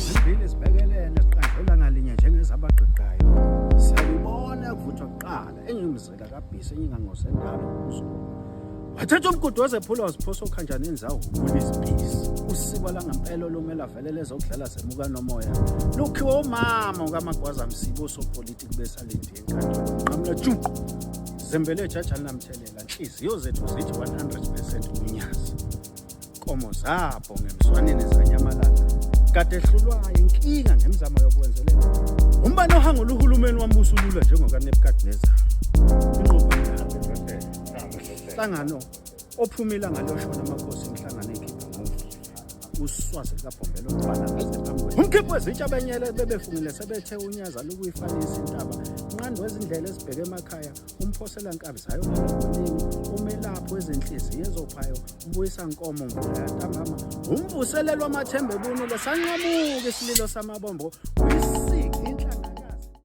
ezimbili sibhekelene siqandela ngalinye njengezabagqiqayo. Siyibona kuvuthwa kuqala engimzela kaBhisi engingangosendalo kuzo. Wathatha umgudu wazephula waziphosa okhanjaneni zawo kulizibhisi. Usiko langempela lomela velele ezokudlala zemuka nomoya. Lokhiwe umama kaMagwaza Msibo sopolitiki besalindi enkantolo. Qhamula juqu. Zembele jaji alinamthelela. Inhliziyo zethu zithi 100% unyazi. Komo zapho ngemswaneni zanyamalala. Kade ehlulwayo inkinga ngemizamo yokwenzelela. Umbani ohangula uhulumeni wambusulula njengoka Nebukadnezar. Inqopha hlangano ophumila ngaloshona amakhosi emhlangano ekhipha ngovu. Uswazi kaBhombelo ubala ngasephambili. Umkhipho wezitsha benyele bebefungile sebethe unyaza lokuyifanisa intaba. Unqando wezindlela ezibheke emakhaya, umphosela nkabi zayo nalokholini, umelapho wezenhliziyo ezophayo, ubuyisa inkomo mvula yantambama. Umvuselelo amathembe ebunile sanqamuka isililo samabombo. Uyisiki inhlangano